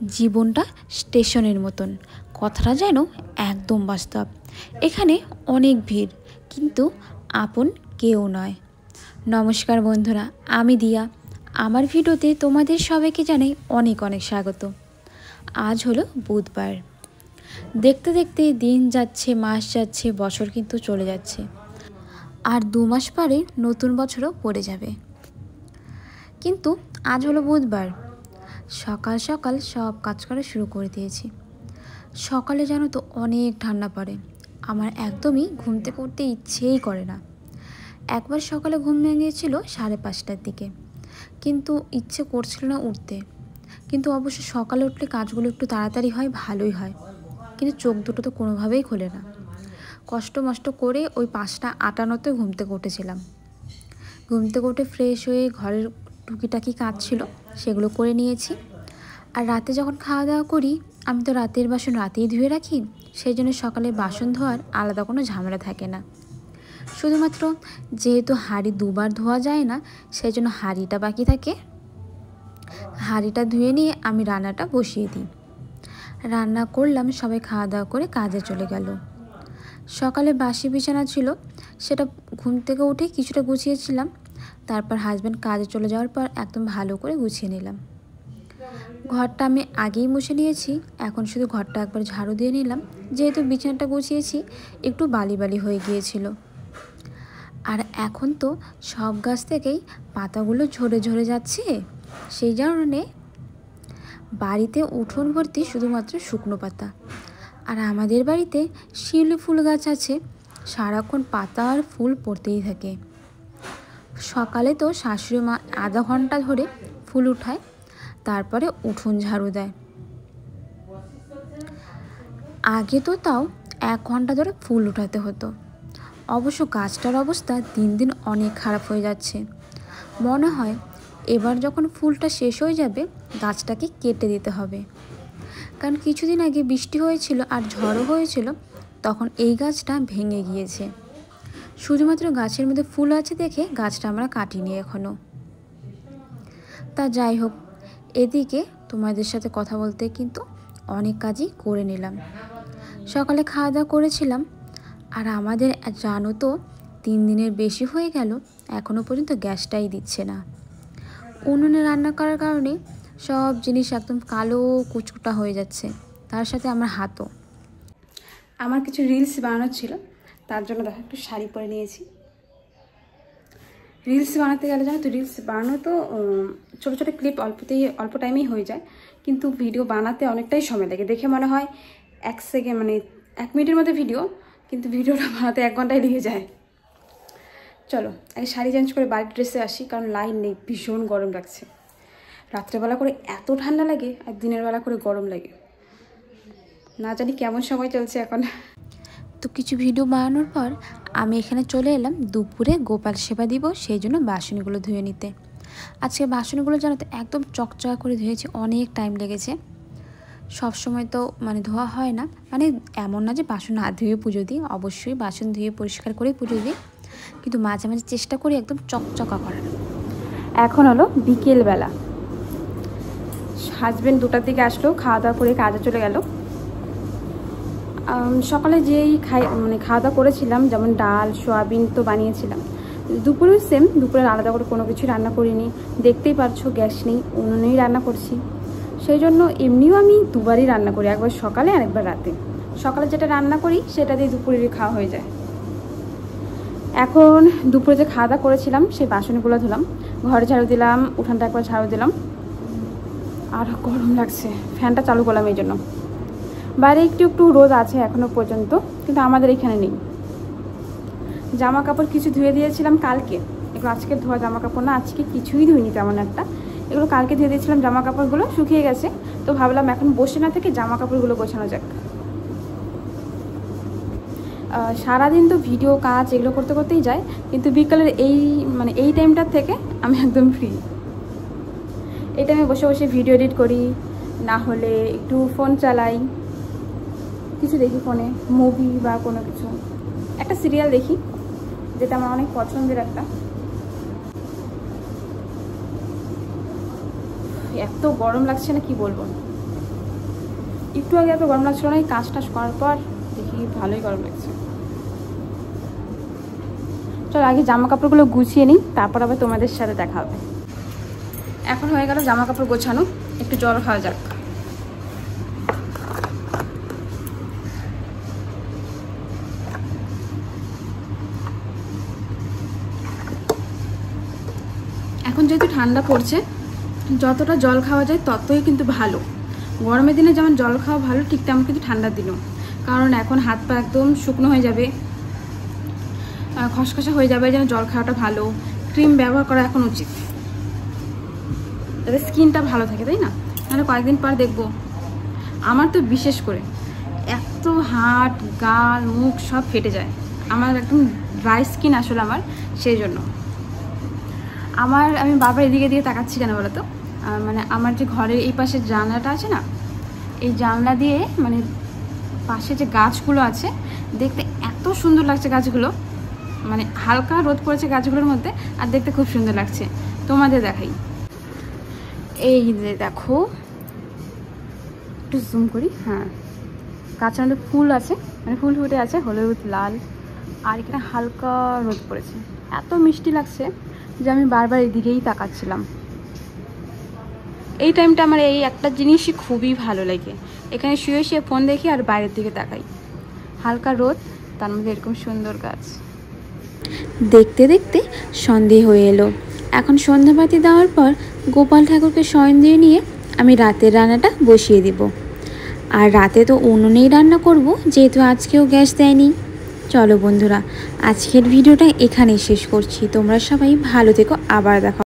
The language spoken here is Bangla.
জীবনটা স্টেশনের মতন, কথাটা যেন একদম বাস্তব। এখানে অনেক ভিড়, কিন্তু আপন কেউ নয়। নমস্কার বন্ধুরা, আমি দিয়া। আমার ভিডিওতে তোমাদের সবাইকে জানাই অনেক অনেক স্বাগত। আজ হলো বুধবার। দেখতে দেখতে দিন যাচ্ছে, মাস যাচ্ছে, বছর কিন্তু চলে যাচ্ছে। আর 2 মাস পরে নতুন বছরও পড়ে যাবে। কিন্তু আজ হলো বুধবার। সকাল সকাল সব কাজ করা শুরু করে দিয়েছি। সকালে জানো তো অনেক ঠান্ডা পড়ে, আমার একদমই ঘুম থেকে উঠতে ইচ্ছেই করে না। একবার সকালে ঘুম ভেঙেছিল 5:30টার দিকে, কিন্তু ইচ্ছে করছিল না উঠতে। কিন্তু অবশ্য সকালে উঠলে কাজগুলো একটু তাড়াতাড়ি হয়, ভালোই হয়। কিন্তু চোখ দুটো তো কোনোভাবেই খোলে না। কষ্ট মষ্ট করে ওই 5:58তে ঘুম থেকে উঠেছিলাম। ঘুম থেকে উঠে ফ্রেশ হয়ে ঘরের টুকিটাকি কাজ ছিল সেগুলো করে নিয়েছি। আর রাতে যখন খাওয়া দাওয়া করি, আমি তো রাতের বাসন রাতেই ধুয়ে রাখি, সেই জন্য সকালে বাসন ধোয়ার আলাদা কোনো ঝামেলা থাকে না। শুধুমাত্র যেহেতু হাঁড়ি 2বার ধোয়া যায় না, সেই জন্য হাঁড়িটা বাকি থাকে। হাঁড়িটা ধুয়ে নিয়ে আমি রান্নাটা বসিয়ে দিই। রান্না করলাম, সবাই খাওয়া দাওয়া করে কাজে চলে গেল। সকালে বাসি বিছানা ছিল, সেটা ঘুম থেকে উঠে কিছুটা গুছিয়েছিলাম। তারপর হাজব্যান্ড কাজে চলে যাওয়ার পর একদম ভালো করে গুছিয়ে নিলাম। ঘরটা আমি আগেই মুছে নিয়েছি, এখন শুধু ঘরটা একবার ঝাড়ু দিয়ে নিলাম, যেহেতু বিছানাটা গুছিয়েছি একটু বালি বালি হয়ে গিয়েছিল। আর এখন তো সব গাছ থেকেই পাতাগুলো ঝরে ঝরে যাচ্ছে, সেই কারণে বাড়িতে উঠোন ভর্তি শুধুমাত্র শুকনো পাতা। আর আমাদের বাড়িতে শিউলি ফুল গাছ আছে, সারাক্ষণ পাতা আর ফুল পড়তেই থাকে। সকালে তো শাশুড়ি মা আধা ঘন্টা ধরে ফুল উঠায়, তারপরে উঠোন ঝাড়ু দেয়। আগে তো তাও 1 ঘন্টা ধরে ফুল উঠাতে হতো। অবশ্য গাছটার অবস্থা দিন দিন অনেক খারাপ হয়ে যাচ্ছে। মনে হয় এবার যখন ফুলটা শেষ হয়ে যাবে, গাছটাকে কেটে দিতে হবে। কারণ কিছুদিন আগে বৃষ্টি হয়েছিল আর ঝড়ও হয়েছিল, তখন এই গাছটা ভেঙে গিয়েছে। শুধুমাত্র গাছের মধ্যে ফুল আছে দেখে গাছটা আমরা কাটিনি এখনও। তা যাই হোক, এদিকে তোমাদের সাথে কথা বলতে কিন্তু অনেক কাজই করে নিলাম। সকালে খাওয়া দাওয়া করেছিলাম। আর আমাদের জানো তো 3 দিনের বেশি হয়ে গেল, এখনও পর্যন্ত গ্যাসটাই দিচ্ছে না। উনুনে রান্না করার কারণে সব জিনিস একদম কালো কুচকুটা হয়ে যাচ্ছে, তার সাথে আমার হাতও। আমার কিছু রিলস বানানো ছিল, তার জন্য দেখো একটু শাড়ি পরে নিয়েছি। রিলস বানাতে গেলে জানো তো, রিলস বানানো তো ছোটো ছোটো ক্লিপ অল্প টাইমেই হয়ে যায়, কিন্তু ভিডিও বানাতে অনেকটাই সময় লাগে। দেখে মনে হয় 1 সেকেন্ড মানে 1 মিনিটের মধ্যে ভিডিও, কিন্তু ভিডিওটা বানাতে 1 ঘন্টায় লেগে যায়। চলো আগে শাড়ি চেঞ্জ করে বাড়ির ড্রেসে আসি, কারণ লাইন নেই, ভীষণ গরম লাগছে। রাত্রেবেলা করে এত ঠান্ডা লাগে আর দিনের বেলা করে গরম লাগে, না জানি কেমন সময় চলছে এখন। তো কিছু ভিডিও বানানোর পর আমি এখানে চলে এলাম দুপুরে গোপাল সেবা দিব, সেই জন্য বাসনগুলো ধুয়ে নিতে। আজকে বাসনগুলো জানো তো একদম চকচকা করে ধুয়েছি, অনেক টাইম লেগেছে। সব সময় তো ধোয়া হয় না, এমন না যে বাসন না ধুয়ে পুজো দিই, অবশ্যই বাসন ধুয়ে পরিষ্কার করে পুজো দিই, কিন্তু মাঝে মাঝে চেষ্টা করি একদম চকচকা করার। এখন হলো বিকেলবেলা, হাজব্যান্ড 2টার দিকে আসলো, খাওয়া দাওয়া করে কাজে চলে গেল। সকালে যেই খাওয়া দাওয়া করেছিলাম, যেমন ডাল সোয়াবিন তো বানিয়েছিলাম, দুপুরেও সেম। দুপুরে আলাদা করে কোনো কিছু রান্না করিনি, দেখতেই পারছো গ্যাস নেই, উনুনেই রান্না করছি। সেই জন্য এমনিও আমি 2বারই রান্না করি, একবার সকালে আর একবার রাতে। সকালে যেটা রান্না করি সেটা দিয়ে দুপুরেরই খাওয়া হয়ে যায়। এখন দুপুরে যে খাওয়া দাওয়া করেছিলাম সেই বাসনগুলো ধুলাম, ঘরে ঝাড়ু দিলাম, উঠানটা একবার ঝাড়ু দিলাম। আর গরম লাগছে, ফ্যানটা চালু করলাম এই জন্য। বাইরে একটু একটু রোদ আছে এখনও পর্যন্ত, কিন্তু আমাদের এখানে নেই। জামা কাপড় কিছু ধুয়ে দিয়েছিলাম কালকে, এগুলো আজকে ধোয়া জামা কাপড় না, আজকে কিছুই ধুইনি তেমন একটা। এগুলো কালকে ধুয়ে দিয়েছিলাম, জামা কাপড়গুলো শুকিয়ে গেছে, তো ভাবলাম এখন বসে না থেকে জামা কাপড়গুলো গোছানো যাক। সারাদিন তো ভিডিও কাজ এগুলো করতে করতেই যায়, কিন্তু বিকালের এই টাইমটার থেকে আমি একদম ফ্রি। এই টাইমে বসে বসে ভিডিও এডিট করি, না হলে একটু ফোন চালাই, কিছু দেখি ফোনে, মুভি বা কোনো কিছু, একটা সিরিয়াল দেখি যেটা আমার অনেক পছন্দের একটা। এত গরম লাগছে না কি বলবো। একটু আগে এত গরম লাগছিল না, এই কাজ টাজ করার পর দেখি ভালোই গরম লাগছে। চলো আগে জামা কাপড়গুলো গুছিয়ে নিই, তারপর আবার তোমাদের সাথে দেখা হবে। এখন হয়ে গেল জামা কাপড় গোছানো, একটু জল খাওয়া যাক। এখন যেহেতু ঠান্ডা পড়ছে, যতটা জল খাওয়া যায় ততই কিন্তু ভালো। গরমের দিনে যেমন জল খাওয়া ভালো, ঠিক তেমন কিন্তু ঠান্ডার দিনও, কারণ এখন হাত পা একদম শুকনো হয়ে যাবে, খসখসা হয়ে যাবে, যেন জল খাওয়াটা ভালো। ক্রিম ব্যবহার করা এখন উচিত, যাতে স্কিনটা ভালো থাকে, তাই না? তাহলে কয়েকদিন পর দেখবো, আমার তো বিশেষ করে এত হাত গাল মুখ সব ফেটে যায়, আমার একদম ড্রাই স্কিন আসলে আমার, সেই জন্য আমি বারবার এদিকে দিয়ে তাকাচ্ছি কেন বলো তো? মানে আমার যে ঘরের এই পাশে জানলাটা আছে না, এই জানলা দিয়ে মানে পাশে যে গাছগুলো আছে, দেখতে এত সুন্দর লাগছে গাছগুলো, মানে হালকা রোদ পড়েছে গাছগুলোর মধ্যে, আর দেখতে খুব সুন্দর লাগছে। তোমাদের দেখাই, এই যে দেখো, একটু জুম করি। হ্যাঁ, গাছের মধ্যে ফুল আছে, মানে ফুল ফুটে আছে হলুদ লাল, আর এখানে হালকা রোদ পড়েছে, এত মিষ্টি লাগছে যে আমি বারবার এদিকেই তাকাচ্ছিলাম। এই টাইমটা আমার এই একটা জিনিসই খুবই ভালো লাগে, এখানে শুয়ে শুয়ে ফোন দেখি আর বাইরের দিকে তাকাই, হালকা রোদ, তার মধ্যে এরকম সুন্দর গাছ। দেখতে দেখতে সন্ধে হয়ে এলো। এখন সন্ধ্যাবাতি দেওয়ার পর গোপাল ঠাকুরকে শয়ন দিয়ে নিয়ে আমি রাতের রান্নাটা বসিয়ে দিব। আর রাতে তো উনুনেই রান্না করব, যেহেতু আজকেও গ্যাস দেয়নি। চলো বন্ধুরা, আজকের ভিডিওটা এখানেই শেষ করছি। তোমরা সবাই ভালো থেকো, আবার দেখা।